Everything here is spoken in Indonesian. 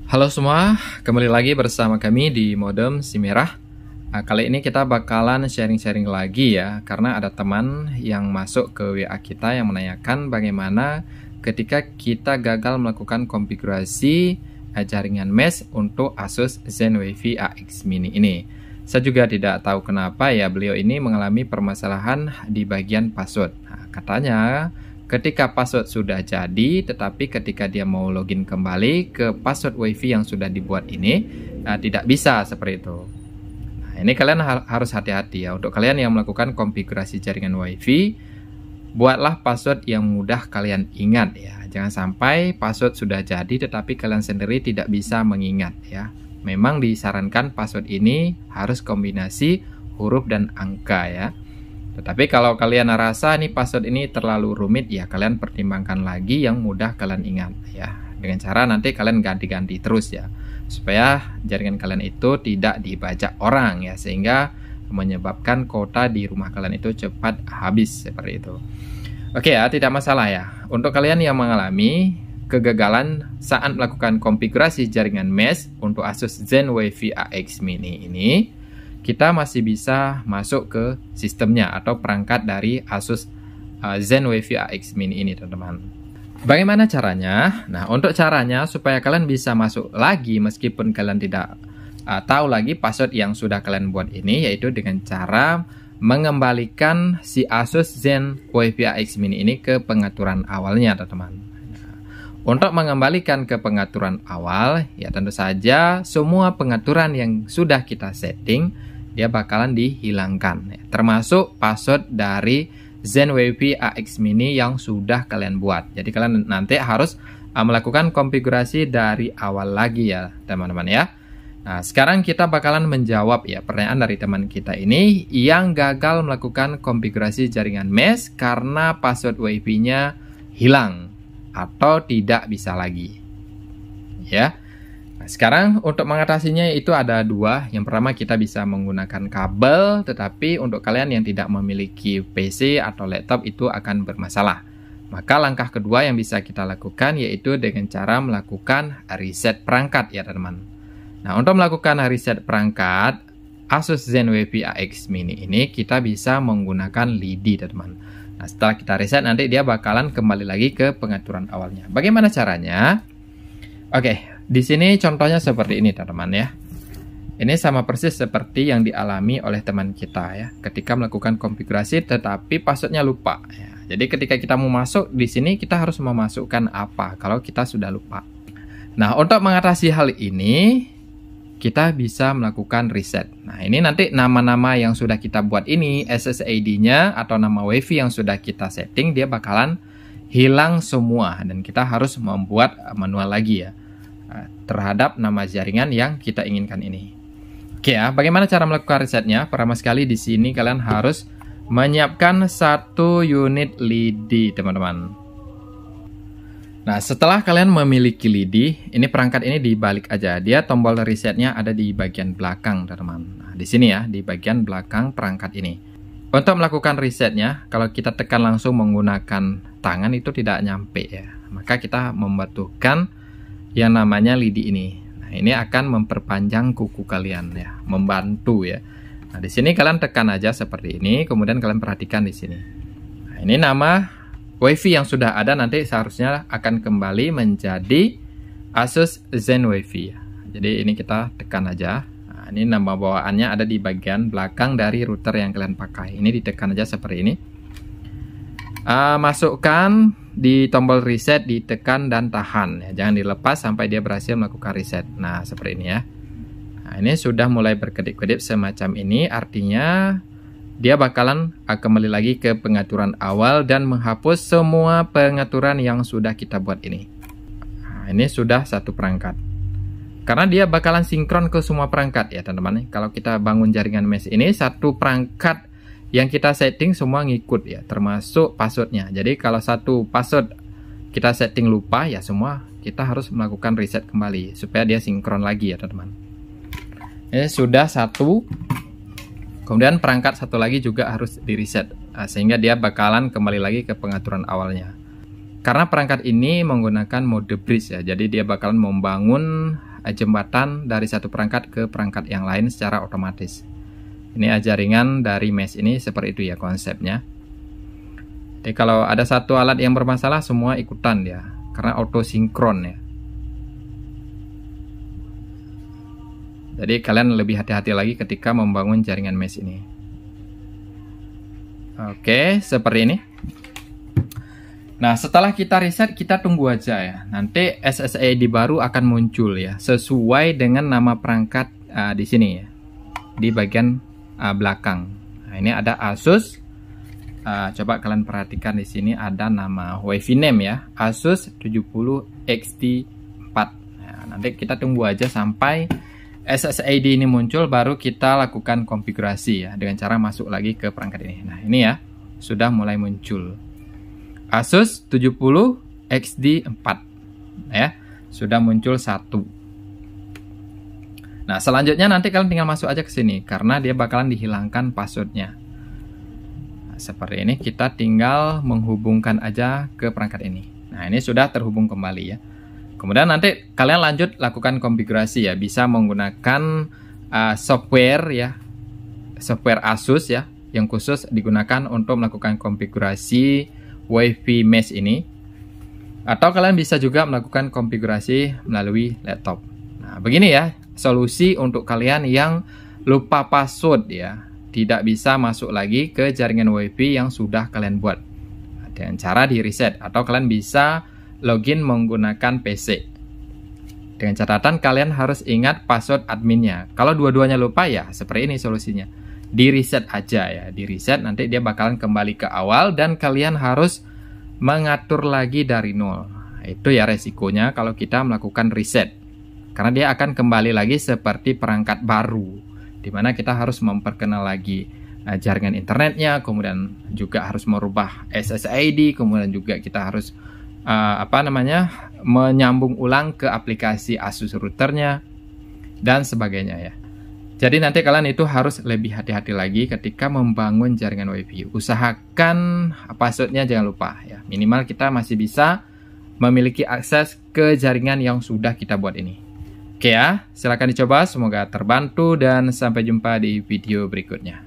Halo semua, kembali lagi bersama kami di Modem Si Merah. Kali ini kita bakalan sharing-sharing lagi ya, karena ada teman yang masuk ke WA kita yang menanyakan bagaimana ketika kita gagal melakukan konfigurasi jaringan mesh untuk Asus ZenWiFi AX Mini ini. Saya juga tidak tahu kenapa ya beliau ini mengalami permasalahan di bagian password. Katanya ketika password sudah jadi, tetapi ketika dia mau login kembali ke password WiFi yang sudah dibuat ini, tidak bisa seperti itu. Nah, ini kalian harus hati-hati ya. Untuk kalian yang melakukan konfigurasi jaringan WiFi, buatlah password yang mudah kalian ingat ya. Jangan sampai password sudah jadi, tetapi kalian sendiri tidak bisa mengingat ya. Memang disarankan password ini harus kombinasi huruf dan angka ya. Tetapi kalau kalian rasa nih password ini terlalu rumit ya, kalian pertimbangkan lagi yang mudah kalian ingat ya. Dengan cara nanti kalian ganti-ganti terus ya, supaya jaringan kalian itu tidak dibajak orang ya, sehingga menyebabkan kuota di rumah kalian itu cepat habis seperti itu. Oke ya, tidak masalah ya. Untuk kalian yang mengalami kegagalan saat melakukan konfigurasi jaringan mesh untuk Asus ZenWiFi AX Mini ini, kita masih bisa masuk ke sistemnya atau perangkat dari Asus ZenWiFi AX Mini ini, teman-teman. Bagaimana caranya? Nah, untuk caranya supaya kalian bisa masuk lagi meskipun kalian tidak tahu lagi password yang sudah kalian buat ini, yaitu dengan cara mengembalikan si Asus ZenWiFi AX Mini ini ke pengaturan awalnya, teman-teman. Untuk mengembalikan ke pengaturan awal, ya tentu saja semua pengaturan yang sudah kita setting dia bakalan dihilangkan, ya, termasuk password dari ZenWiFi AX Mini yang sudah kalian buat. Jadi kalian nanti harus melakukan konfigurasi dari awal lagi ya, teman-teman ya. Nah, sekarang kita bakalan menjawab ya pertanyaan dari teman kita ini yang gagal melakukan konfigurasi jaringan mesh karena password WiFi-nya hilang atau tidak bisa lagi ya. Nah, sekarang untuk mengatasinya itu ada dua. Yang pertama, kita bisa menggunakan kabel, tetapi untuk kalian yang tidak memiliki PC atau laptop itu akan bermasalah. Maka langkah kedua yang bisa kita lakukan yaitu dengan cara melakukan reset perangkat ya, teman-teman. Nah, untuk melakukan reset perangkat Asus ZenWiFi AX Mini ini kita bisa menggunakan lidi, teman-teman. Nah, setelah kita reset nanti dia bakalan kembali lagi ke pengaturan awalnya. Bagaimana caranya? Oke, di sini contohnya seperti ini, teman-teman ya. Ini sama persis seperti yang dialami oleh teman kita ya, ketika melakukan konfigurasi tetapi passwordnya lupa ya. Jadi ketika kita mau masuk di sini kita harus memasukkan apa kalau kita sudah lupa. Nah, untuk mengatasi hal ini kita bisa melakukan reset. Nah, ini nanti nama-nama yang sudah kita buat ini, SSID-nya atau nama WiFi yang sudah kita setting, dia bakalan hilang semua. Dan kita harus membuat manual lagi ya, terhadap nama jaringan yang kita inginkan ini. Oke ya, bagaimana cara melakukan resetnya? Pertama sekali di sini kalian harus menyiapkan satu unit lidi, teman-teman. Nah, setelah kalian memiliki lidi, ini perangkat ini dibalik aja. Dia tombol resetnya ada di bagian belakang, teman-teman. Nah, di sini ya, di bagian belakang perangkat ini. Untuk melakukan resetnya, kalau kita tekan langsung menggunakan tangan itu tidak nyampe ya. Maka kita membutuhkan yang namanya lidi ini. Nah, ini akan memperpanjang kuku kalian ya, membantu ya. Nah, di sini kalian tekan aja seperti ini, kemudian kalian perhatikan di sini. Nah, ini nama WiFi yang sudah ada nanti seharusnya akan kembali menjadi Asus ZenWiFi. Jadi ini kita tekan aja. Nah, ini nama bawaannya ada di bagian belakang dari router yang kalian pakai. Ini ditekan aja seperti ini. Masukkan di tombol reset, ditekan dan tahan. Ya, jangan dilepas sampai dia berhasil melakukan reset. Nah, seperti ini ya. Nah, ini sudah mulai berkedip-kedip semacam ini. Artinya dia bakalan kembali lagi ke pengaturan awal dan menghapus semua pengaturan yang sudah kita buat ini. Nah, ini sudah satu perangkat. Karena dia bakalan sinkron ke semua perangkat ya, teman-teman. Kalau kita bangun jaringan mesh ini, satu perangkat yang kita setting semua ngikut ya, termasuk passwordnya. Jadi kalau satu password kita setting lupa ya, semua kita harus melakukan reset kembali supaya dia sinkron lagi ya, teman-teman. Ini sudah satu. Kemudian perangkat satu lagi juga harus di reset, sehingga dia bakalan kembali lagi ke pengaturan awalnya. Karena perangkat ini menggunakan mode bridge ya, jadi dia bakalan membangun jembatan dari satu perangkat ke perangkat yang lain secara otomatis. Ini jaringan dari mesh ini seperti itu ya konsepnya. Jadi kalau ada satu alat yang bermasalah, semua ikutan ya, karena auto sinkron ya. Jadi kalian lebih hati-hati lagi ketika membangun jaringan mesh ini. Oke, seperti ini. Nah, setelah kita reset, kita tunggu aja ya. Nanti SSID baru akan muncul ya, sesuai dengan nama perangkat di sini ya, di bagian belakang. Nah, ini ada Asus. Coba kalian perhatikan di sini ada nama WiFi name ya, Asus 70XT4. Nah, nanti kita tunggu aja sampai SSID ini muncul, baru kita lakukan konfigurasi ya, dengan cara masuk lagi ke perangkat ini. Nah, ini ya, sudah mulai muncul. Asus 70XT4 ya, sudah muncul satu. Nah, selanjutnya nanti kalian tinggal masuk aja ke sini karena dia bakalan dihilangkan passwordnya. Nah, seperti ini, kita tinggal menghubungkan aja ke perangkat ini. Nah, ini sudah terhubung kembali ya. Kemudian nanti kalian lanjut lakukan konfigurasi ya, bisa menggunakan software ya, software Asus ya, yang khusus digunakan untuk melakukan konfigurasi WiFi mesh ini, atau kalian bisa juga melakukan konfigurasi melalui laptop. Nah, begini ya solusi untuk kalian yang lupa password ya, tidak bisa masuk lagi ke jaringan WiFi yang sudah kalian buat dengan cara di reset, atau kalian bisa login menggunakan PC. Dengan catatan kalian harus ingat password adminnya. Kalau dua-duanya lupa ya seperti ini solusinya. Di reset aja ya, di reset, nanti dia bakalan kembali ke awal dan kalian harus mengatur lagi dari nol. Itu ya resikonya kalau kita melakukan reset, karena dia akan kembali lagi seperti perangkat baru, dimana kita harus memperkenal lagi jaringan internetnya, kemudian juga harus merubah SSID, kemudian juga kita harus menyambung ulang ke aplikasi Asus routernya dan sebagainya ya. Jadi nanti kalian itu harus lebih hati-hati lagi ketika membangun jaringan WiFi. Usahakan passwordnya jangan lupa ya. Minimal kita masih bisa memiliki akses ke jaringan yang sudah kita buat ini. Oke ya, silahkan dicoba. Semoga terbantu dan sampai jumpa di video berikutnya.